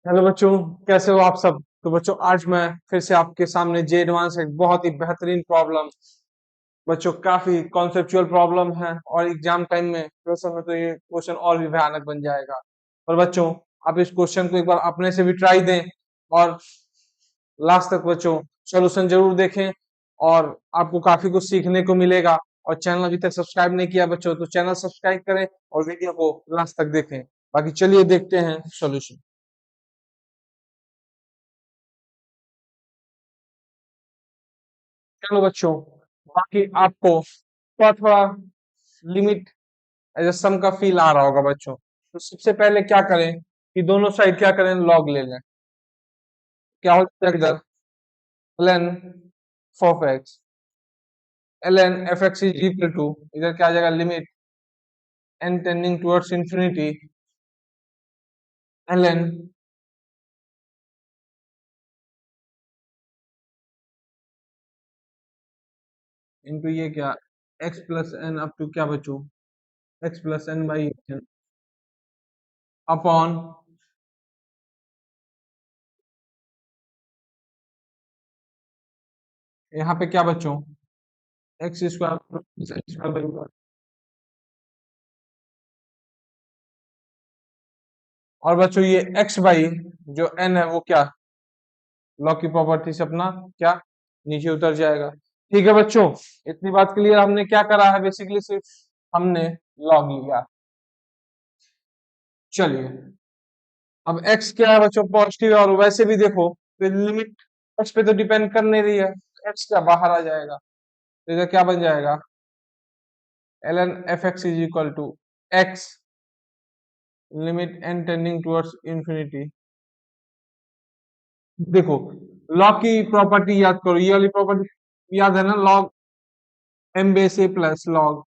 Hello बच्चों, कैसे हो आप सब। तो बच्चों, आज मैं फिर से आपके सामने जे एडवांस एक बहुत ही बेहतरीन प्रॉब्लम, बच्चों काफी कॉन्सेप्चुअल प्रॉब्लम है और एग्जाम टाइम में प्रश्न में तो ये क्वेश्चन और भी भयानक बन जाएगा। पर बच्चों, आप इस क्वेश्चन को एक बार अपने से भी ट्राई दें और लास्ट तक बच्चों सोल्यूशन जरूर देखें और आपको काफी कुछ सीखने को मिलेगा। और चैनल अभी तक सब्सक्राइब नहीं किया बच्चों तो चैनल सब्सक्राइब करें और वीडियो को लास्ट तक देखें। बाकी चलिए देखते हैं सॉल्यूशन। चलो बच्चों, बाकी आपको थोड़ा थोड़ा लिमिट एज सम का फील आ रहा होगा बच्चों। तो सबसे पहले क्या करें कि दोनों साइड क्या करें, लॉग ले लें। क्या होता है इधर, ln of x, ln f x is equal to, इधर क्या आ जाएगा, limit n tending towards infinity ln into ये क्या, x plus n up to क्या बच्चों, x plus n by n upon यहाँ पे क्या बच्चों, एक्स स्क्वायर। और बच्चों ये x बाई जो n है वो क्या, लॉग की प्रॉपर्टी से अपना क्या नीचे उतर जाएगा। ठीक है बच्चों, इतनी बात क्लियर। हमने क्या करा है, बेसिकली सिर्फ हमने लॉग लिया। चलिए, अब x क्या है बच्चों, पॉजिटिव है और वैसे भी देखो तो लिमिट x पे तो डिपेंड कर नहीं रही है, x क्या बाहर आ जाएगा। तो इधर क्या बन जाएगा, ln f x is equal to x limit n tending towards infinity. देखो, लॉग की प्रॉपर्टी याद करो, ये वाली प्रॉपर्टी याद है ना, log m base a plus log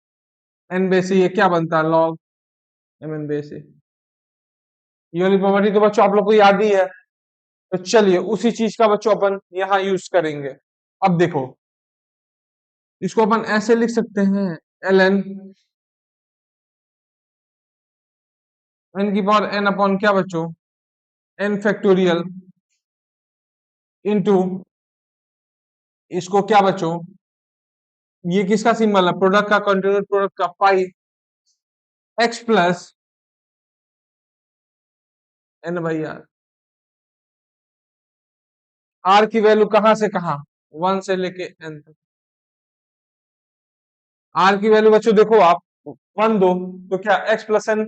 n base a, ये क्या बनता है, log m n base a. ये वाली प्रॉपर्टी तो बच्चों आप लोग को याद ही है। तो चलिए उसी चीज का बच्चों अपन यहाँ यूज करेंगे। अब देखो, इसको अपन ऐसे लिख सकते हैं, एल एन एन की पावर एन अपॉन क्या बच्चों, एन फैक्टोरियल इंटू, इसको क्या बच्चों, ये किसका सिंबल है, प्रोडक्ट का, कंटिन्यूस प्रोडक्ट का, pi x plus n by r. R की वैल्यू कहां से कहां, वन से लेके एन तक। आर की वैल्यू बच्चों देखो आप, वन दो तो क्या एक्स प्लस एन,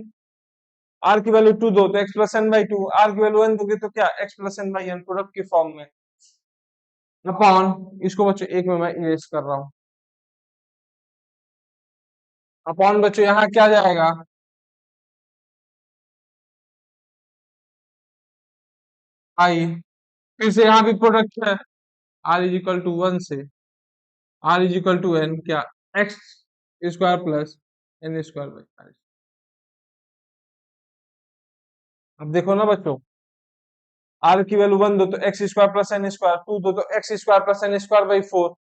आर की वैल्यू टू दो तो x plus n by two, r की वैल्यू एन दोगे तो क्या x plus n by n, product की फॉर्म में अपॉन, इसको बच्चों एक में मैं इरेज कर रहा हूं, अपॉन बच्चों यहाँ क्या जाएगा, आई, फिर से यहाँ भी प्रोडक्ट है, r is equal to one से r is equal to n क्या, x square plus n square by r. अब देखो ना बच्चों, आर की वैल्यू वन दो तो x square plus n square, two दो तो x square plus n square by four,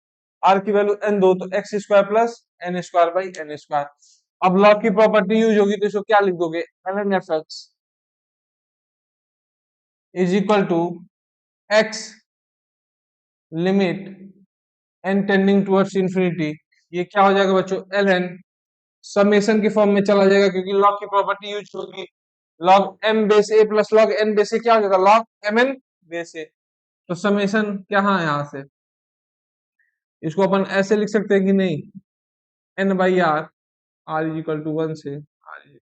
r की वैल्यू एन दो तो x square plus n square by n square. अब लॉग की प्रॉपर्टी यूज होगी तो इसको क्या लिख दोगे, l n f x is equal to x limit n tending towards infinity. ये क्या हो जाएगा बच्चों, एल एन समेशन की फॉर्म में चला जाएगा क्योंकि लॉग की प्रॉपर्टी यूज होगी, log m base a plus log n base ए क्या हो जाएगा, लॉग एम एन बेस ए। तो समेशन क्या है यहाँ से, इसको अपन ऐसे लिख सकते हैं कि नहीं, n by r, r is equal to one से आर,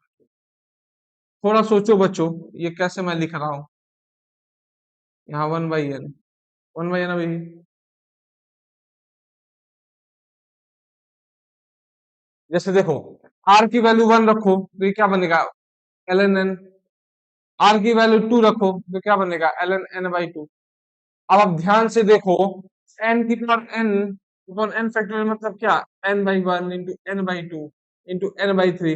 थोड़ा सोचो बच्चों ये कैसे मैं लिख रहा हूं, यहाँ वन बाई एन अभी, जैसे देखो आर की वैल्यू वन रखो तो ये क्या बनेगा, एल एन एन, आर की वैल्यू टू रखो तो क्या बनेगा, l n n by two. अब आप ध्यान से देखो, एन की power n upon n factorial मतलब क्या, n by one into n by two into n by three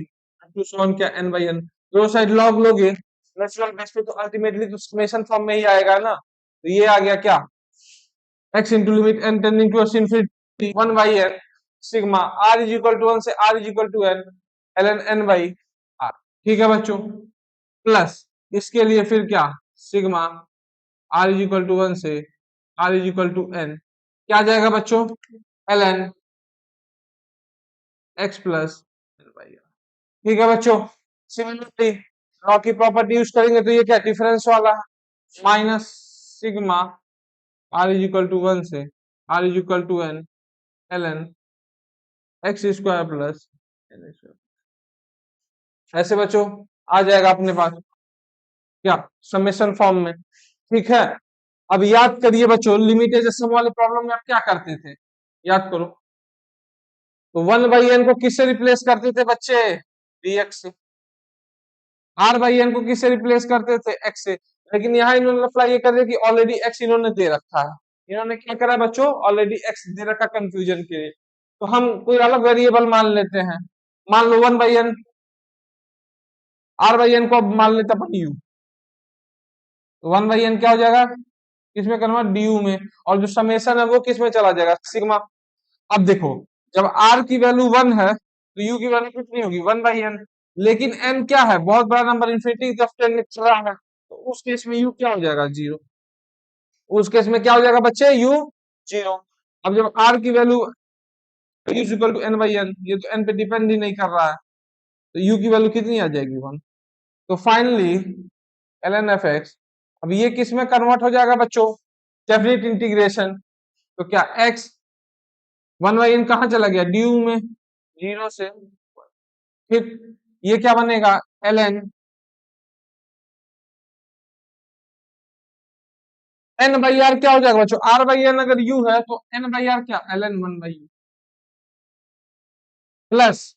to so on क्या, एन बाई एन। दो साइड लॉग लोगे नेचुरल बेस पे तो अल्टीमेटली तो समेशन फॉर्म में ही आएगा ना। तो ये आ गया क्या, x into limit n tending to infinity one by n sigma r is equal to one से r is equal to n, l n n by r. ठीक है बच्चों, प्लस इसके लिए फिर क्या, sigma r is equal to 1 से r is equal to n, क्या आ जाएगा बच्चों, l n x plus l by r. ठीक है बच्चों, सिमिलरली लॉ की प्रॉपर्टी यूज करेंगे तो ये क्या डिफरेंस वाला है, minus sigma r is equal to 1 से r is equal to n l n x square plus n square. ऐसे बच्चों आ जाएगा अपने पास क्या, समेशन फॉर्म में। ठीक है, अब याद करिए बच्चों, लिमिटेशन वाले प्रॉब्लम में आप क्या करते थे, याद करो। तो 1/n को किससे रिप्लेस करते थे बच्चे, dx से। r/n को किससे रिप्लेस करते थे, x से। लेकिन यहाँ इन्होंने अप्लाई ये कर दिया कि ऑलरेडी x इन्होंने दे रखा है। इन्होंने क्या करा बच्चों, ऑलरेडी x दे रखा कंफ्यूजन के लिए, तो हम कोई अलग वेरिएबल मान लेते हैं। मान लो 1/n, r/n को अब मान लेते अपन u, तो 1/n क्या हो जाएगा, किसमें कन्वर्ट, du में, और जो समेशन है वो किसमें चला जाएगा, सिग्मा। अब देखो, जब r की वैल्यू 1 है तो u की वैल्यू कितनी होगी, 1/n। लेकिन n क्या है, बहुत बड़ा नंबर, इन्फिनिटी की तरफ टेंड कर रहा है, तो उस केस में u क्या हो जाएगा, 0। उस केस में क्या हो जाएगा बच्चे, u 0। अब जब r की value is equal to n/n, ये तो n पे डिपेंड ही नहीं कर रहा है, तो u की वैल्यू कितनी आ जाएगी, 1। तो फाइनली ln f x, अब ये किस में कन्वर्ट हो जाएगा बच्चों, डेफिनेट इंटीग्रेशन। तो क्या x 1/n कहाँ चला गया, du में, 0 से। फिर ये क्या बनेगा, ln n/r क्या हो जाएगा बच्चों, r/n अगर u है तो n/r क्या, ln 1/u plus,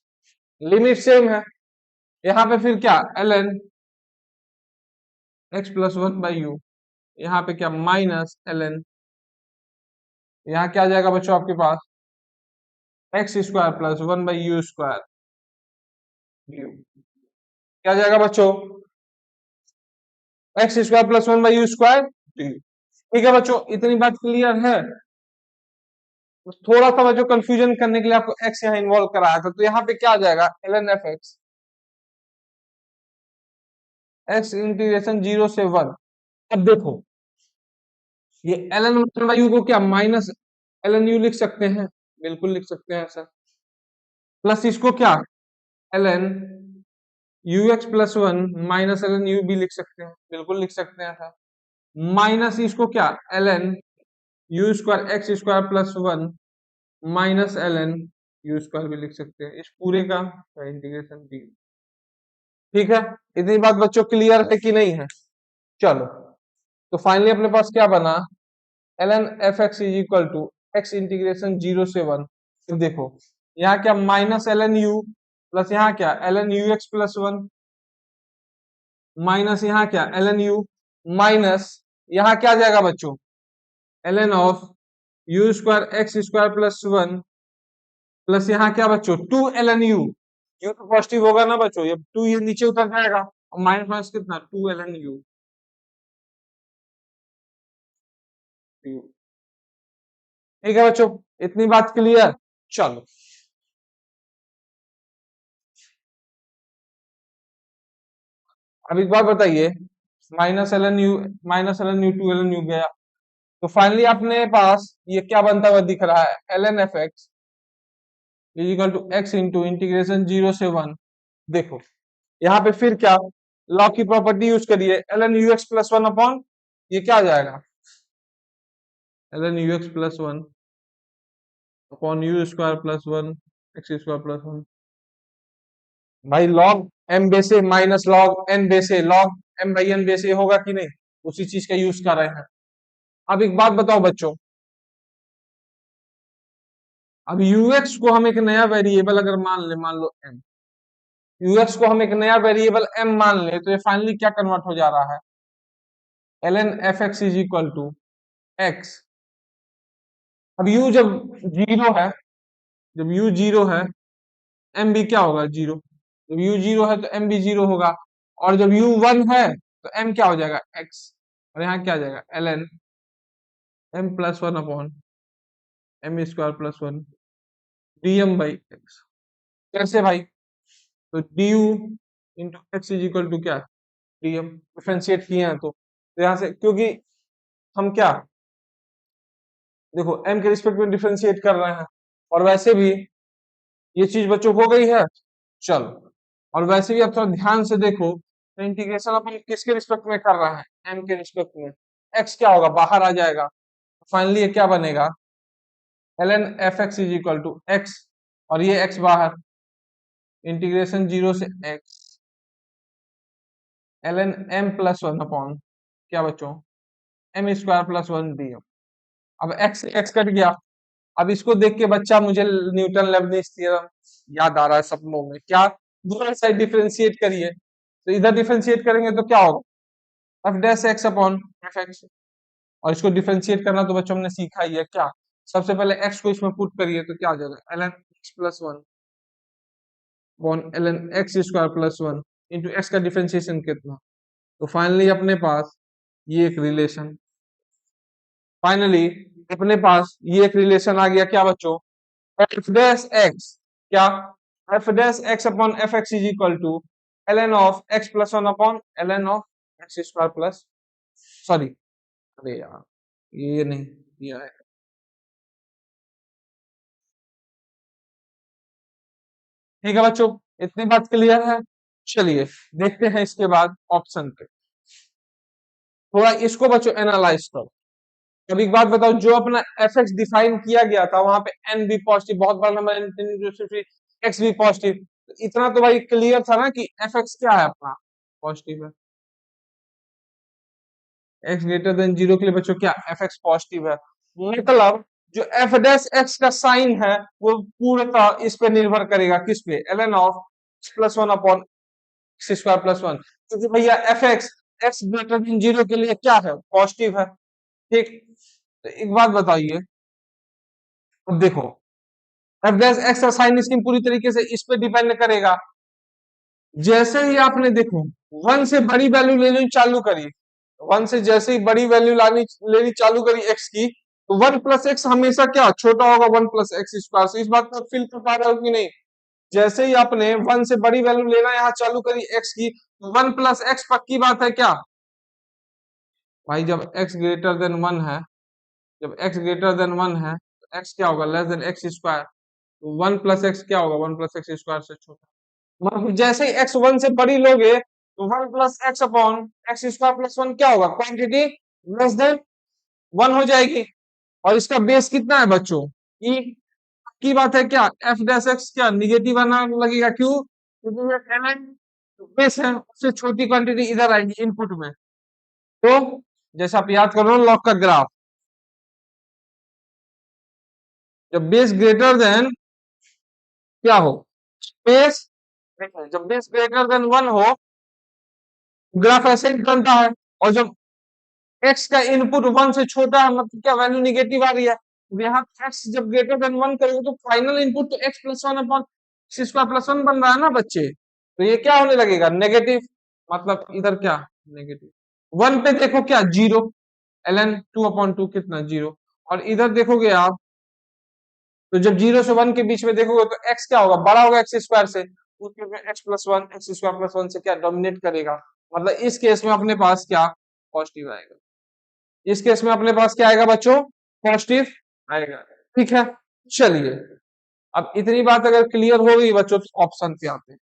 limit same है, यहाँ पे फिर क्या, ln x प्लस 1/u, यहाँ पे क्या, माइनस ln, यहाँ क्या आ जाएगा बच्चों आपके पास, x square plus 1/u square, क्या आ जाएगा बच्चों, x square plus 1/u square. ठीक है बच्चों, इतनी बात क्लियर है। तो थोड़ा सा बच्चों कंफ्यूजन करने के लिए आपको एक्स यहाँ इन्वॉल्व कराया था, तो यहाँ पे क्या आ जाएगा, ln f x, x integration 0 से 1। अब देखो, ये ln 1/u को क्या माइनस ln u लिख सकते हैं, बिल्कुल लिख सकते हैं ऐसा, प्लस इसको क्या, ln ux plus 1 minus ln u भी लिख सकते हैं, बिल्कुल लिख सकते हैं ऐसा, माइनस इसको क्या, ln u square x square plus 1 minus ln u square भी लिख सकते हैं, इस पूरे का इंटीग्रेशन डी। ठीक है, इतनी बात बच्चों क्लियर है कि नहीं है। चलो, तो फाइनली अपने पास क्या बना, ln f x is equal to x integration 0 से 1। तो देखो, यहाँ क्या, माइनस ln u प्लस यहाँ क्या, ln ux प्लस 1 माइनस यहाँ क्या, ln u माइनस यहाँ क्या आ जाएगा बच्चों, ln of u square x square plus 1 plus यहाँ क्या बच्चों, 2 ln u, u तो पॉजिटिव होगा ना बच्चों, ये 2 ये नीचे उतर जाएगा, और माइनस माइनस कितना, 2 ln u। ठीक है बच्चों, इतनी बात क्लियर। चलो, अब एक बात बताइए, minus l n u 2 ln u गया, तो फाइनली अपने पास ये क्या बनता हुआ दिख रहा है, ln f x is equal to x into integration 0 से 1। देखो, यहाँ पे फिर क्या, लॉ की प्रॉपर्टी यूज करिए, ln you x plus 1 upon, ये क्या आ जाएगा, ln you x plus 1 upon you square plus 1 x square plus 1। भाई लॉग एम बेसे माइनस लॉग एन बेसे लॉग m/n बेसे होगा कि नहीं, उसी चीज का यूज कर रहे हैं। अब एक बात बताओ बच्चों, अब ux को हम एक नया वेरिएबल अगर मान ले, मान लो m, ux को हम एक नया वेरिएबल m मान ले, तो ये फाइनली क्या कन्वर्ट हो जा रहा है, ln f x is equal to x. अब u जब जीरो है, जब u जीरो है, m भी क्या होगा, जीरो। जब u जीरो है तो m भी जीरो होगा, और जब u 1 है तो m क्या हो जाएगा, x, और यहाँ क्या आ जाएगा, ln m plus 1 upon m square plus 1 dm by x. कैसे भाई, तो du into x is equal to क्या, dm, डिफरेंशिएट किए हैं तो तो यहाँ से क्योंकि हम क्या देखो m के रिस्पेक्ट में डिफरेंशिएट कर रहे हैं, और वैसे भी ये चीज बच्चों हो गई है। चलो, और वैसे भी आप थोड़ा ध्यान से देखो तो इंटीग्रेशन अपन किसके रिस्पेक्ट में कर रहे हैं, m के रिस्पेक्ट में। x क्या होगा, बाहर आ जाएगा। फाइनली ये क्या बनेगा, ln fx is equal to x, और ये x बाहर, इंटीग्रेशन 0 से x ln m plus one upon क्या बच्चों, m square plus one dm। अब x कट गया। अब इसको देख के बच्चा मुझे न्यूटन लेबनिज थ्योरम याद आ रहा है सपनों में। क्या, दूसरा साइड डिफरेंशिएट करिए, तो इधर डिफरेंशिएट करेंगे तो क्या होगा, F dash x upon f x. और इसको डिफरेंशिएट करना तो बच्चों हमने सीखा ही है। क्या, सबसे पहले एक्स को इसमें पुट करिए तो क्या आ जाएगा, l n x plus one upon l n x square plus one into x का डिफरेंशिएशन कितना। तो फाइनली अपने पास ये एक रिलेशन, फाइनली अपने पास ये एक रिलेशन आ गया। क्या बच्चों, एफ डैश एक्स, क्या, f dash x upon f x is equal to l n of x plus one upon l n of x square plus, sorry, अरे यार ये नहीं, ये है। ठीक है बच्चों, इतनी बात क्लियर है। चलिए देखते हैं इसके बाद ऑप्शन पे, थोड़ा इसको बच्चों एनालाइज करो। अब एक बात बताओ, जो अपना एफ एक्स डिफाइन किया गया था वहां पे एन भी पॉजिटिव, बहुत बड़ा नंबर, एक्स भी पॉजिटिव, इतना तो भाई क्लियर था ना कि एफ एक्स क्या है अपना, पॉजिटिव है। एक्स ग्रेटर देन जीरो के लिए बच्चों क्या, एफ एक्स पॉजिटिव है। मतलब जो एफ डैश एक्स का साइन है वो पूर्णतः इस पे निर्भर करेगा, किस पे, l n of plus one upon x square plus one, क्योंकि भैया f x x greater than zero के लिए क्या है, पॉजिटिव है। ठीक, तो एक बात बताइए, अब देखो एफ डैश एक्स का साइन स्कीम पूरी तरीके से इस पे डिपेंड करेगा। जैसे ही आपने देखो वन से बड़ी वैल्यू लेनी चालू करी, वन से जैसे ही बड़ी वैल्यू लानी लेनी चालू करी एक्स की, तो वन प्लस एक्स हमेशा क्या छोटा होगा, वन प्लस एक्स स्क्वायर से। इस बात को फील कर पा रहे हो कि नहीं, जैसे ही आपने वन से बड़ी वैल्यू लेना यहाँ चालू करी एक्स की, तो वन प्लस एक्स पक्की बात है क्या भाई, जब एक्स ग्रेटर देन वन है, जब एक्स ग्रेटर देन वन है तो एक्स क्या होगा, लेस देन एक्स स्क्वायर। तो वन प्लस एक्स क्या होगा, वन प्लस एक्स स्क्वायर से छोटा। मतलब जैसे ही एक्स वन से बड़ी लोगे तो one plus x upon x square plus one क्या होगा, क्वांटिटी लेस देन वन हो जाएगी। और इसका बेस कितना है बच्चों, ई की बात है क्या, एफ डैश एक्स क्या निगेटिव आना लगेगा, क्यों, क्योंकि ये एन बेस है, उससे छोटी क्वांटिटी इधर आएगी इनपुट में। तो जैसे आप याद करो लॉग का ग्राफ, जब बेस ग्रेटर देन क्या हो, बेस, जब बेस ग्रेटर देन वन हो ग्राफ ऐसे ही बनता है। और जब एक्स का इनपुट वन से छोटा है मतलब क्या, वैल्यू निगेटिव आ रही है, तो यहाँ एक्स जब ग्रेटर देन वन करोगे तो फाइनल इनपुट तो x plus one upon x square plus one बन रहा है ना बच्चे, तो ये क्या होने लगेगा, नेगेटिव। मतलब इधर क्या, नेगेटिव। वन पे देखो क्या, zero, l n two upon two कितना, जीरो। और इधर देखोगे आप, तो जब जीरो से वन के बीच में देखोगे तो एक्स क्या होगा, बड़ा होगा एक्स स्क्वायर से, उस केस में x plus one x square plus one से क्या डोमिनेट करेगा। मतलब इस केस में अपने पास क्या, पॉजिटिव आएगा। इस केस में अपने पास क्या आएगा बच्चों, पॉजिटिव आएगा। ठीक है, चलिए अब इतनी बात अगर क्लियर हो गई बच्चों तो ऑप्शन पे आते हैं।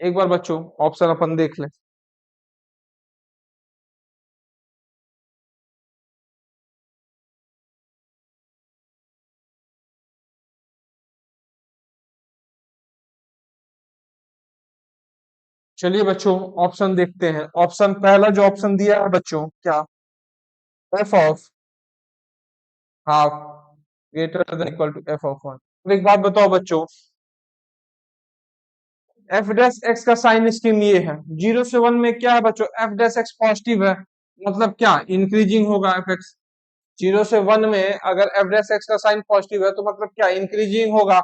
एक बार बच्चों ऑप्शन अपन देख लें। चलिए बच्चों ऑप्शन देखते हैं। ऑप्शन पहला जो ऑप्शन दिया है बच्चों, क्या, f of half greater than equal to f of one. अब एक बात बताओ बच्चों, एफ डैश एक्स का साइन स्कीम ये है, जीरो से वन में क्या है बच्चों, एफ डैश एक्स पॉजिटिव है, मतलब क्या इंक्रीजिंग होगा एफ एक्स। जीरो से वन में अगर एफ डैश एक्स का साइन पॉजिटिव है तो मतलब क्या इंक्रीजिंग होगा।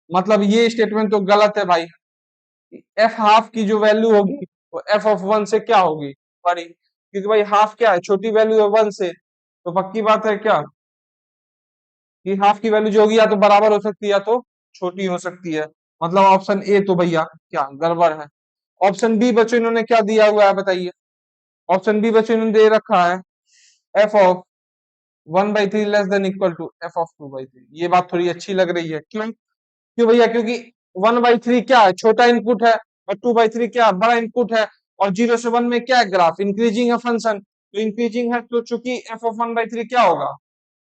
मतलब ये स्टेटमेंट तो गलत है भाई, एफ हाफ की जो वैल्यू होगी वो एफ ऑफ वन से क्या होगी, बड़ी, क्योंकि भाई हाफ क्या है, छोटी वैल्यू है वन से, तो पक्की बात है क्या कि हाफ की वैल्यू जो होगी या तो बराबर हो सकती है या तो छोटी हो सकती है। मतलब ऑप्शन ए तो भैया क्या गड़बड़ है। ऑप्शन बी बच्चों इन्होंने क्या दिया हुआ है बताइए। ऑप्शन बी बच्चों इन्होंने दे रखा है f of 1/3 less than equal to f of 2/3। ये बात थोड़ी अच्छी लग रही है, क्यों क्यों भैया, क्योंकि 1/3 क्या है, छोटा इनपुट है, और 2/3 क्या है, बड़ा इनपुट है। और 0 से 1 में क्या है, ग्राफ इंक्रीजिंग है फंक्शन, तो इंक्रीजिंग है तो चूंकि एफ ऑफ 1/3 क्या होगा,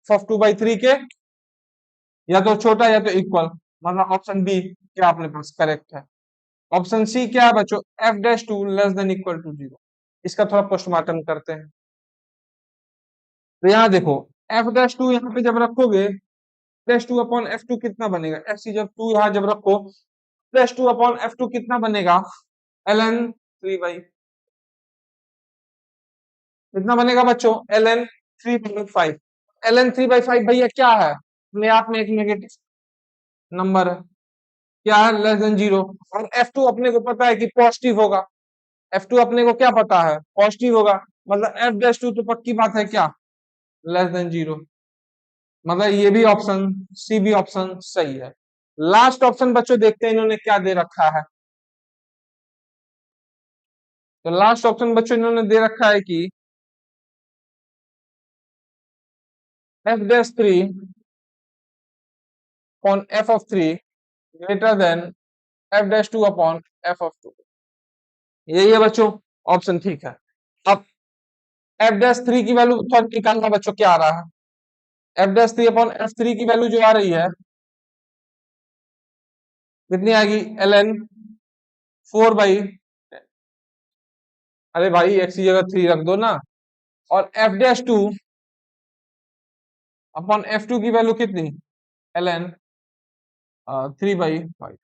एफ ऑफ 2/3 के या तो छोटा या तो इक्वल। मतलब ऑप्शन बी क्या अपने पास करेक्ट है। ऑप्शन सी क्या है बच्चों, f dash two less than equal to 0। इसका थोड़ा पोस्टमार्टम करते हैं। तो यहाँ देखो, एफ डैश टू यहाँ पे जब रखोगे, dash two upon f to कितना बनेगा, एफ सी जब टू यहाँ जब रखो, dash two upon f to कितना बनेगा, एल एन 3/, कितना बनेगा बच्चों, एल एन 3/5। एल एन 3/5 भैया क्या है, अपने आप में एक नेगेटिव नंबर है, क्या है, लेस देन 0। और एफ टू अपने को पता है कि पॉजिटिव होगा, एफ टू अपने को क्या पता है, पॉजिटिव होगा। मतलब एफ डैश टू तो पक्की बात है क्या, लेस देन 0। मतलब ये भी ऑप्शन सी भी ऑप्शन सही है। लास्ट ऑप्शन बच्चों देखते हैं इन्होंने क्या दे रखा है। तो लास्ट ऑप्शन बच्चों इन्होंने दे रखा है कि f dash three upon f of three greater than f dash two upon f of two. यही है बच्चों, ऑप्शन ठीक है। अब एफ डैश थ्री की वैल्यू थोड़ा निकालना बच्चों, क्या आ रहा है, f dash three upon f three की वैल्यू जो आ रही है कितनी आएगी, एल एन 4/, अरे भाई एक्स की जगह 3 रख दो ना। और F dash two upon f to की वैल्यू कितनी, एल एन 3/5।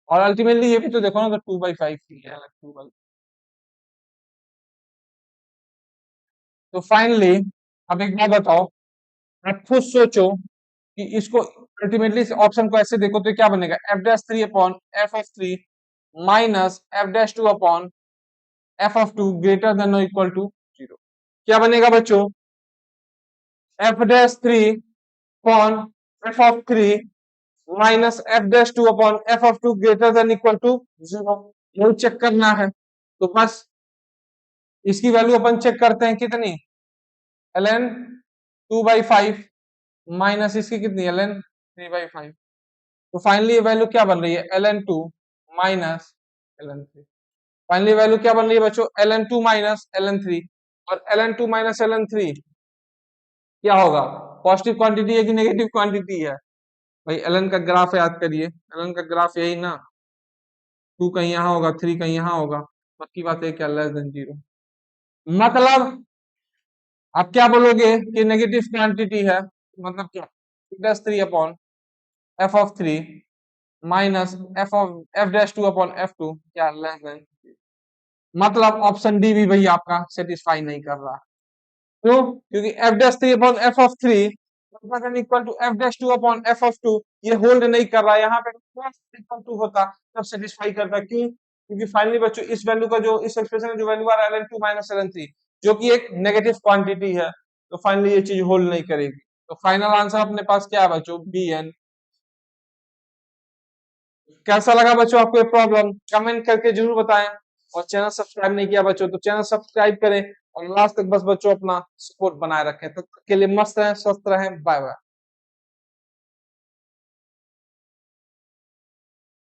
और अल्टीमेटली ये भी तो देखो ना, तो 2/5 की है, 2/, तो फाइनली अब एक बात बताओ, आप खुद सोचो कि इसको अल्टीमेटली इस ऑप्शन को ऐसे देखो तो क्या बनेगा, f dash three upon f of three minus f dash two upon f of two greater than और इक्वल टू 0। क्या बनेगा बच्चों, f dash three upon f of three minus f dash two upon f of two greater than equal to 0। यही check करना है, तो बस इसकी वैल्यू अपन चेक करते हैं कितनी, एल एन 2/5 माइनस इसकी कितनी, एल एन 3/5। तो फाइनली ये वैल्यू क्या बन रही है, l n two minus l n three. Finally value क्या बन रही है बच्चों, l n two minus l n three. और l n two minus l n three क्या होगा, पॉजिटिव क्वांटिटी है कि नेगेटिव क्वांटिटी है, भाई एल एन का ग्राफ याद करिए, एल एन का ग्राफ यही ना, 2 कहीं यहाँ होगा, 3 कहीं यहाँ होगा, पक्की बात है क्या, लेस देन 0। मतलब आप क्या बोलोगे कि नेगेटिव क्वांटिटी है, मतलब क्या, dash three upon f of three minus f dash two upon f two क्या लेस देन, मतलब ऑप्शन डी भी भाई आपका सेटिस्फाई नहीं कर रहा। क्यों, क्योंकि f dash three upon f of three equal to f dash two upon f of two, ये होल्ड नहीं कर रहा है। यहाँ पे इक्वल टू होता तब सेटिस्फाई करता, क्यों, क्योंकि फाइनली बच्चों इस वैल्यू का जो इस एक्सप्रेशन में जो वैल्यू आ रहा है l n two minus l n three, जो कि एक नेगेटिव क्वांटिटी है, तो फाइनली ये चीज होल्ड नहीं करेगी। तो फाइनल आंसर अपने पास क्या है बच्चों, बी एन। कैसा लगा बच्चों आपको ये प्रॉब्लम, कमेंट करके जरूर बताएं। और चैनल सब्सक्राइब नहीं किया बच्चों तो चैनल सब्सक्राइब करें, और लास्ट तक बस बच्चों अपना सपोर्ट बनाए रखें। तब तक के लिए मस्त रहें, स्वस्थ रहें, बाय बाय।